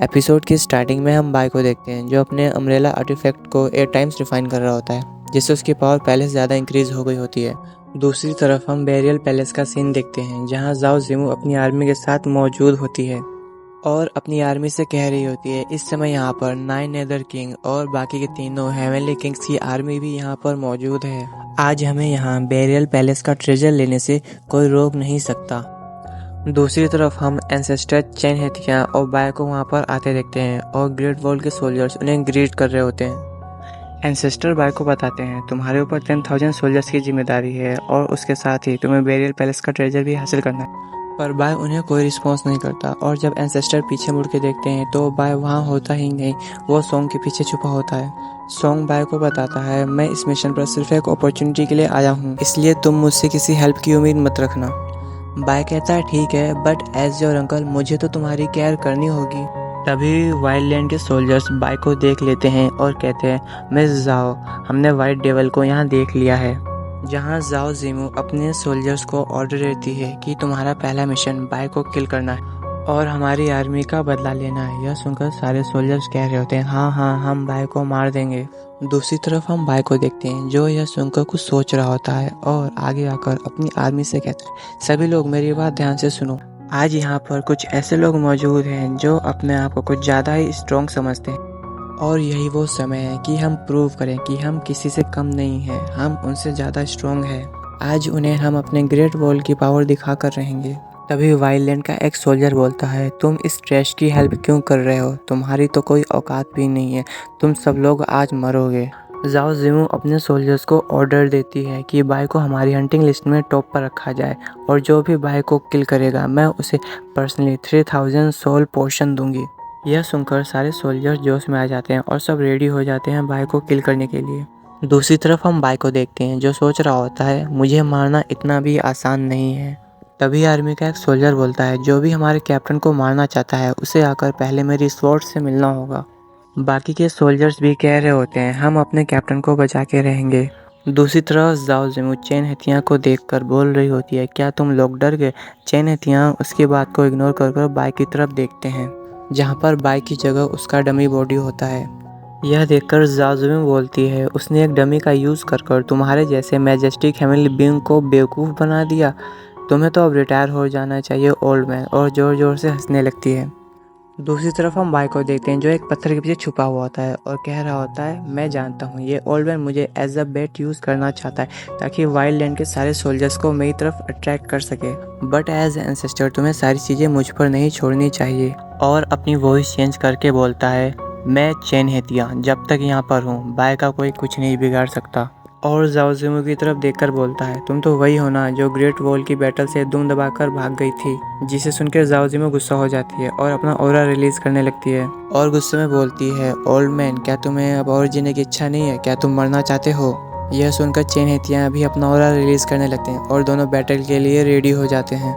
Episode की starting में हम बाय को देखते हैं जो अपने अम्ब्रेला आर्टिफैक्ट को 8 टाइम्स रिफाइन कर रहा होता है, जिससे उसकी पावर पहले से ज़्यादा इंक्रीज हो गई होती है। दूसरी तरफ हम बेरियल पैलेस का सीन देखते हैं जहां जाओ जिमू अपनी आर्मी के साथ मौजूद होती है और अपनी आर्मी से कह रही होती है इस समय यहाँ पर 9 नेदर किंग और बाकी के तीनों हेवनली किंग्स की आर्मी भी यहाँ पर मौजूद है। आज हमें यहाँ बेरियल पैलेस का ट्रेजर लेने से कोई रोक नहीं सकता। दूसरी तरफ हम एंसेस्टर चेन हेथिया और बाय को वहाँ पर आते देखते हैं और ग्रेट वॉल के सोल्जर्स उन्हें ग्रीट कर रहे होते हैं। एंसेस्टर बाय को बताते हैं तुम्हारे ऊपर 10,000 सोल्जर्स की जिम्मेदारी है और उसके साथ ही तुम्हें बेरियल पैलेस का ट्रेजर भी हासिल करना है। पर बाय उन्हें कोई रिस्पॉन्स नहीं करता और जब एंसेस्टर पीछे मुड़ के देखते हैं तो बाय वहाँ होता ही नहीं, वो सॉन्ग के पीछे छुपा होता है। सॉन्ग बाय को बताता है मैं इस मिशन पर सिर्फ एक अपॉर्चुनिटी के लिए आया हूँ, इसलिए तुम मुझसे किसी हेल्प की उम्मीद मत रखना। बाय कहता है ठीक है, बट एज योर अंकल मुझे तो तुम्हारी केयर करनी होगी। तभी वाइल्ड लैंड के सोल्जर्स बाय को देख लेते हैं और कहते हैं मिस जाओ, हमने वाइट डेवल को यहाँ देख लिया है। जहाँ जाओ जिमू अपने सोल्जर्स को ऑर्डर देती है कि तुम्हारा पहला मिशन बाय को किल करना है और हमारी आर्मी का बदला लेना है। यह सुनकर सारे सोल्जर्स कह रहे होते हैं हाँ हम बाय को मार देंगे। दूसरी तरफ हम बाय को देखते हैं जो यह सुनकर कुछ सोच रहा होता है और आगे आकर अपनी आर्मी से कहता है सभी लोग मेरी बात ध्यान से सुनो। आज यहाँ पर कुछ ऐसे लोग मौजूद हैं जो अपने आप को कुछ ज़्यादा ही स्ट्रॉन्ग समझते हैं और यही वो समय है कि हम प्रूव करें कि हम किसी से कम नहीं हैं, हम उनसे ज़्यादा स्ट्रॉन्ग हैं। आज उन्हें हम अपने ग्रेट वॉल की पावर दिखा कर रहेंगे। तभी वाइल्ड लैंड का एक सोल्जर बोलता है तुम इस ट्रैश की हेल्प क्यों कर रहे हो, तुम्हारी तो कोई औकात भी नहीं है, तुम सब लोग आज मरोगे। जाओ जिमू अपने सोल्जर्स को ऑर्डर देती है कि बाय को हमारी हंटिंग लिस्ट में टॉप पर रखा जाए और जो भी बाय को किल करेगा मैं उसे पर्सनली 3000 सोल पोर्शन दूंगी। यह सुनकर सारे सोल्जर्स जोश में आ जाते हैं और सब रेडी हो जाते हैं बाय को किल करने के लिए। दूसरी तरफ हम बाय को देखते हैं जो सोच रहा होता है मुझे मारना इतना भी आसान नहीं है। तभी आर्मी का एक सोल्जर बोलता है जो भी हमारे कैप्टन को मारना चाहता है उसे आकर पहले मेरी स्वॉर्ड से मिलना होगा। बाकी के सोल्जर्स भी कह रहे होते हैं हम अपने कैप्टन को बचा के रहेंगे। दूसरी तरफ जाओ जिमू चेन हेथिया को देखकर बोल रही होती है क्या तुम लोग डर गए। चेन हेथिया उसकी बात को इग्नोर कर बाय की तरफ देखते हैं जहाँ पर बाय की जगह उसका डमी बॉडी होता है। यह देखकर जाओ जिमू बोलती है उसने एक डमी का यूज़ कर तुम्हारे जैसे मैजेस्टिक हेवनली बीइंग को बेवकूफ़ बना दिया, तुम्हें तो अब रिटायर हो जाना चाहिए ओल्ड मैन, और ज़ोर ज़ोर से हंसने लगती है। दूसरी तरफ हम बाय को देखते हैं जो एक पत्थर के पीछे छुपा हुआ होता है और कह रहा होता है मैं जानता हूँ ये ओल्ड मैन मुझे एज अ बेट यूज़ करना चाहता है ताकि वाइल्ड लैंड के सारे सोल्जर्स को मेरी तरफ अट्रैक्ट कर सके, बट एज एंसेस्टर तुम्हें सारी चीज़ें मुझ पर नहीं छोड़नी चाहिए। और अपनी वॉइस चेंज करके बोलता है मैं चेन हेतिया जब तक यहाँ पर हूँ बाय का कोई कुछ नहीं बिगाड़ सकता। और जाओ जिमू की तरफ देखकर बोलता है तुम तो वही हो ना जो ग्रेट वॉल की बैटल से दुम दबाकर भाग गई थी। जिसे सुनकर जाओ जिमू गुस्सा हो जाती है और अपना ऑरा रिलीज करने लगती है और गुस्से में बोलती है ओल्ड मैन क्या तुम्हें अब और जीने की इच्छा नहीं है, क्या तुम मरना चाहते हो। यह सुनकर चेन हेतिया भी अपना ऑरा रिलीज करने लगते हैं और दोनों बैटल के लिए रेडी हो जाते हैं।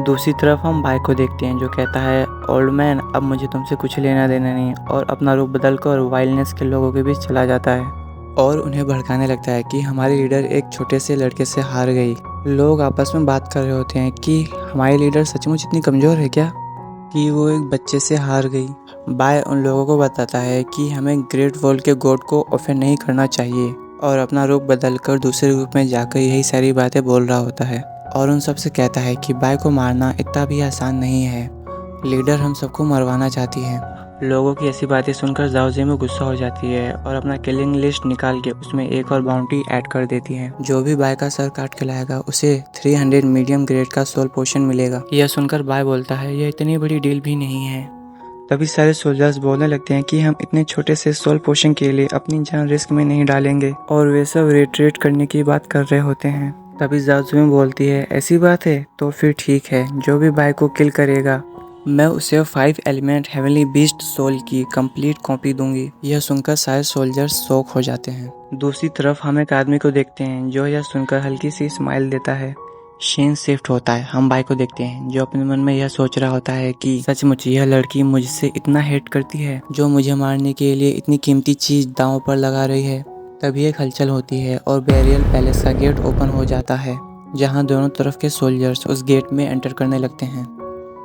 दूसरी तरफ हम बाय को देखते हैं जो कहता है ओल्ड मैन अब मुझे तुमसे कुछ लेना देना नहीं, और अपना रूप बदल कर वाइल्डनेस के लोगों के बीच चला जाता है और उन्हें भड़काने लगता है कि हमारी लीडर एक छोटे से लड़के से हार गई। लोग आपस में बात कर रहे होते हैं कि हमारी लीडर सचमुच इतनी कमज़ोर है क्या कि वो एक बच्चे से हार गई। बाय उन लोगों को बताता है कि हमें ग्रेट वॉल के गॉड को ऑफेंड नहीं करना चाहिए और अपना रूप बदल कर दूसरे रूप में जाकर यही सारी बातें बोल रहा होता है और उन सबसे कहता है कि बाय को मारना इतना भी आसान नहीं है, लीडर हम सबको मरवाना चाहती है। लोगों की ऐसी बातें सुनकर जाओ जिमू गुस्सा हो जाती है और अपना किलिंग लिस्ट निकाल के उसमें एक और बाउंटी ऐड कर देती है। जो भी बाय का सर काट के लाएगा उसे 300 मीडियम ग्रेड का सोल पोशन मिलेगा। यह सुनकर बाय बोलता है यह इतनी बड़ी डील भी नहीं है। तभी सारे सोल्जर्स बोलने लगते हैं कि हम इतने छोटे से सोल पोशन के लिए अपनी जान रिस्क में नहीं डालेंगे और वे सब रिट्रीट करने की बात कर रहे होते हैं। तभी जाओ जिमू बोलती है ऐसी बात है तो फिर ठीक है, जो भी बाय को किल करेगा मैं उसे 5 एलिमेंट हेवनली बीस्ट सोल की कंप्लीट कॉपी दूंगी। यह सुनकर सारे सोल्जर्स शॉक हो जाते हैं। दूसरी तरफ हम एक आदमी को देखते हैं जो यह सुनकर हल्की सी स्माइल देता है। सीन शिफ्ट होता है, हम बाय को देखते हैं जो अपने मन में यह सोच रहा होता है कि सचमुच यह लड़की मुझसे इतना हेट करती है जो मुझे मारने के लिए इतनी कीमती चीज दांव पर लगा रही है। तभी एक हलचल होती है और बेरियल पैलेस का गेट ओपन हो जाता है जहाँ दोनों तरफ के सोल्जर्स उस गेट में एंटर करने लगते हैं।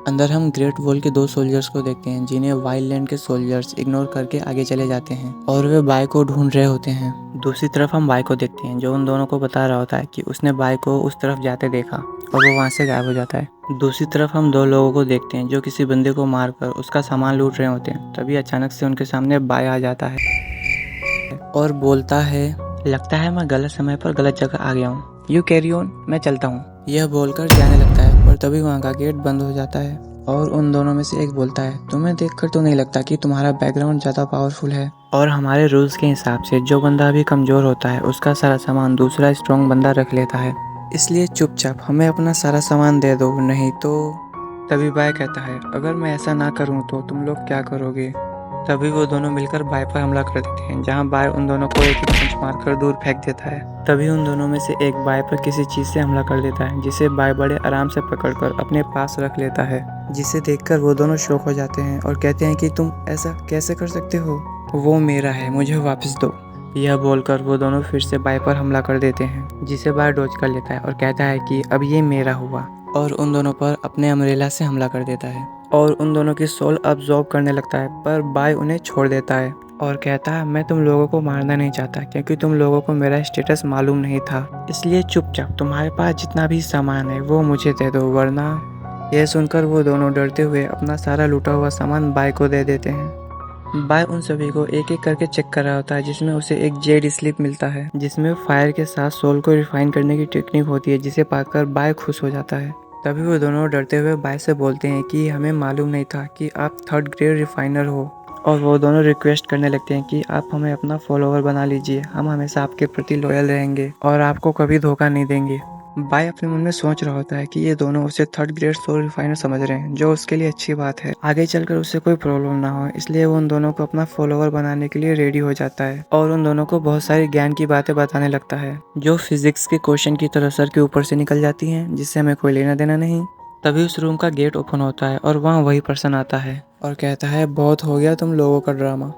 अंदर हम ग्रेट वॉल के 2 सोल्जर्स को देखते हैं जिन्हें वाइल्ड लैंड के सोल्जर्स इग्नोर करके आगे चले जाते हैं और वे बाय को ढूंढ रहे होते हैं। दूसरी तरफ हम बाय को देखते हैं जो उन दोनों को बता रहा होता है कि उसने बाय को उस तरफ जाते देखा और वो वहाँ से गायब हो जाता है। दूसरी तरफ हम 2 लोगों को देखते हैं जो किसी बंदे को मारकर उसका सामान लूट रहे होते हैं। तभी अचानक से उनके सामने बाय आ जाता है और बोलता है, लगता है मैं गलत समय पर गलत जगह आ गया हूँ, यू कैरी ऑन, मैं चलता हूँ। यह बोलकर जाने लगता है पर तभी वहाँ का गेट बंद हो जाता है और उन दोनों में से एक बोलता है, तुम्हें देखकर तो नहीं लगता कि तुम्हारा बैकग्राउंड ज़्यादा पावरफुल है। और हमारे रूल्स के हिसाब से जो बंदा अभी कमज़ोर होता है उसका सारा सामान दूसरा स्ट्रॉन्ग बंदा रख लेता है, इसलिए चुपचाप हमें अपना सारा सामान दे दो, नहीं तो। तभी बाय कहता है, अगर मैं ऐसा ना करूँ तो तुम लोग क्या करोगे। तभी वो दोनों मिलकर बाय पर हमला कर देते हैं जहां बाय उन दोनों को एक पंच मारकर दूर फेंक देता है। तभी उन दोनों में से एक बाय पर किसी चीज़ से हमला कर देता है जिसे बाय बड़े आराम से पकड़कर अपने पास रख लेता है, जिसे देखकर वो दोनों शॉक हो जाते हैं और कहते हैं कि तुम ऐसा कैसे कर सकते हो, वो मेरा है, मुझे वापस दो। यह बोलकर वो दोनों फिर से बाय पर हमला कर देते हैं जिसे बाय डॉज कर लेता है और कहता है कि अब ये मेरा हुआ और उन दोनों पर अपने अम्ब्रेला से हमला कर देता है और उन दोनों की सोल अब्जॉर्ब करने लगता है। पर बाय उन्हें छोड़ देता है और कहता है, मैं तुम लोगों को मारना नहीं चाहता क्योंकि तुम लोगों को मेरा स्टेटस मालूम नहीं था, इसलिए चुपचाप तुम्हारे पास जितना भी सामान है वो मुझे दे दो, वरना। यह सुनकर वो दोनों डरते हुए अपना सारा लूटा हुआ सामान बाय को दे देते हैं। बाय उन सभी को एक एक करके चेक कर रहा होता है जिसमें उसे एक जेड स्लिप मिलता है जिसमें फायर के साथ सोल को रिफाइन करने की टेक्निक होती है, जिसे पाकर बाय खुश हो जाता है। तभी वो दोनों डरते हुए बाय से बोलते हैं कि हमें मालूम नहीं था कि आप 3rd ग्रेड रिफाइनर हो, और वो दोनों रिक्वेस्ट करने लगते हैं कि आप हमें अपना फॉलोअर बना लीजिए, हम हमेशा आपके प्रति लॉयल रहेंगे और आपको कभी धोखा नहीं देंगे। बाय अपने मन में सोच रहा होता है कि ये दोनों उसे 3rd ग्रेड सोल रिफाइनर समझ रहे हैं, जो उसके लिए अच्छी बात है, आगे चलकर उससे कोई प्रॉब्लम ना हो, इसलिए वो उन दोनों को अपना फॉलोअर बनाने के लिए रेडी हो जाता है और उन दोनों को बहुत सारी ज्ञान की बातें बताने लगता है जो फिजिक्स के क्वेश्चन की तरह सर के ऊपर से निकल जाती हैं, जिससे हमें कोई लेना देना नहीं। तभी उस रूम का गेट ओपन होता है और वहाँ वही पर्सन आता है और कहता है, बहुत हो गया तुम लोगों का ड्रामा,